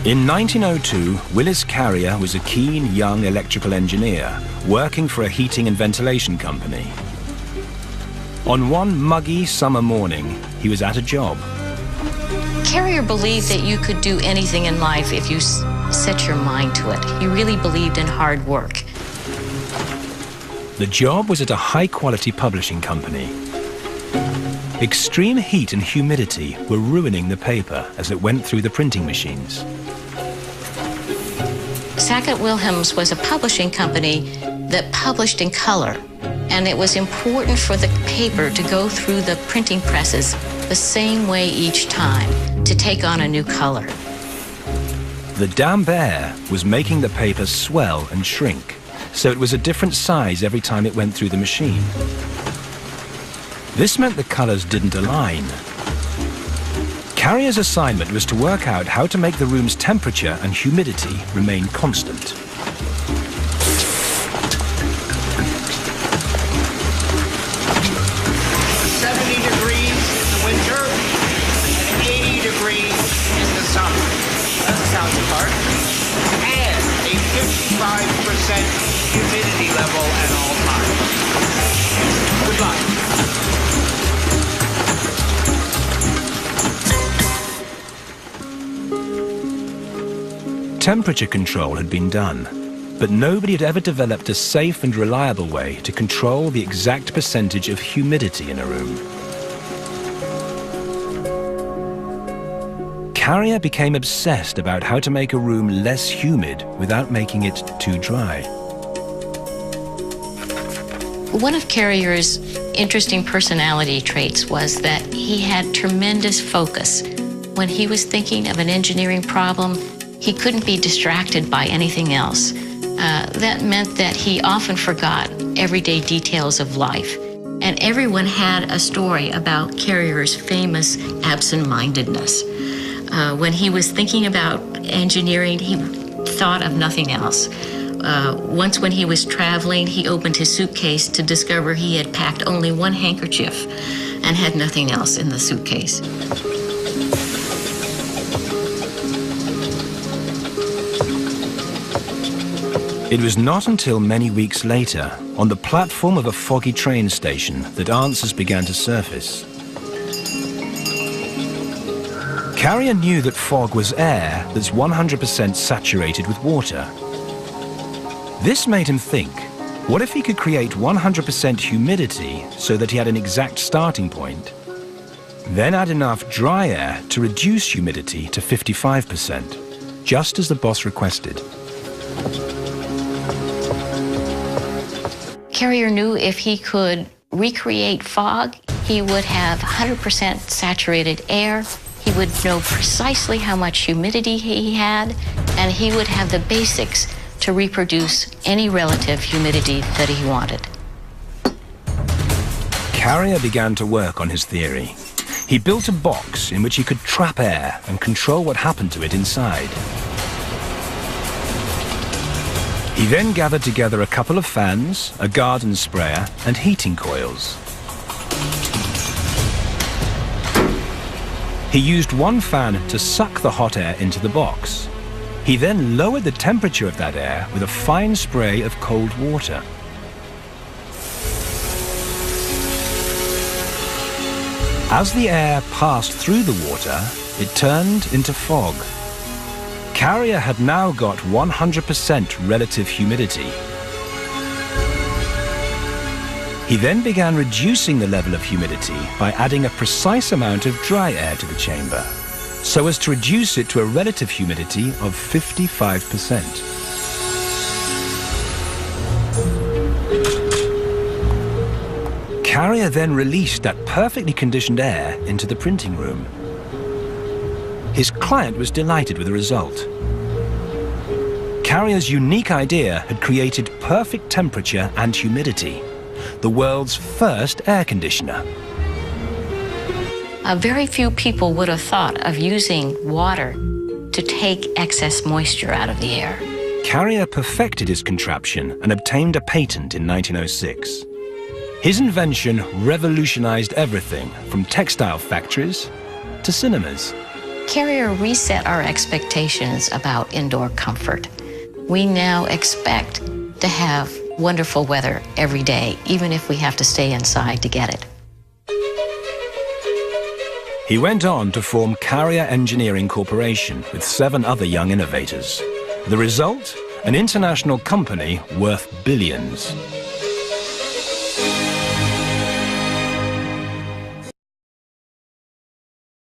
In 1902, Willis Carrier was a keen young electrical engineer working for a heating and ventilation company. On one muggy summer morning, he was at a job. Carrier believed that you could do anything in life if you set your mind to it. He really believed in hard work. The job was at a high-quality publishing company. Extreme heat and humidity were ruining the paper as it went through the printing machines. Sackett-Wilhelms was a publishing company that published in color, and it was important for the paper to go through the printing presses the same way each time to take on a new color. The damp air was making the paper swell and shrink, so it was a different size every time it went through the machine. This meant the colors didn't align. Carrier's assignment was to work out how to make the room's temperature and humidity remain constant. Humidity level at all times. Good luck. Temperature control had been done, but nobody had ever developed a safe and reliable way to control the exact percentage of humidity in a room. Carrier became obsessed about how to make a room less humid without making it too dry. One of Carrier's interesting personality traits was that he had tremendous focus. When he was thinking of an engineering problem, he couldn't be distracted by anything else. That meant that he often forgot everyday details of life. And everyone had a story about Carrier's famous absent-mindedness. When he was thinking about engineering, he thought of nothing else. Once when he was traveling, he opened his suitcase to discover he had packed only one handkerchief and had nothing else in the suitcase. It was not until many weeks later, on the platform of a foggy train station, that answers began to surface. Carrier knew that fog was air that's 100% saturated with water. This made him think, what if he could create 100% humidity so that he had an exact starting point, then add enough dry air to reduce humidity to 55%, just as the boss requested. Carrier knew if he could recreate fog, he would have 100% saturated air. He would know precisely how much humidity he had, and he would have the basics to reproduce any relative humidity that he wanted. Carrier began to work on his theory. He built a box in which he could trap air and control what happened to it inside. He then gathered together a couple of fans, a garden sprayer, and heating coils. He used one fan to suck the hot air into the box. He then lowered the temperature of that air with a fine spray of cold water. As the air passed through the water, it turned into fog. Carrier had now got 100% relative humidity. He then began reducing the level of humidity by adding a precise amount of dry air to the chamber, so as to reduce it to a relative humidity of 55%. Carrier then released that perfectly conditioned air into the printing room. His client was delighted with the result. Carrier's unique idea had created perfect temperature and humidity, the world's first air conditioner. Very few people would have thought of using water to take excess moisture out of the air. Carrier perfected his contraption and obtained a patent in 1906. His invention revolutionized everything from textile factories to cinemas. Carrier reset our expectations about indoor comfort. We now expect to have wonderful weather every day, even if we have to stay inside to get it. He went on to form Carrier Engineering Corporation with 7 other young innovators. The result? An international company worth billions.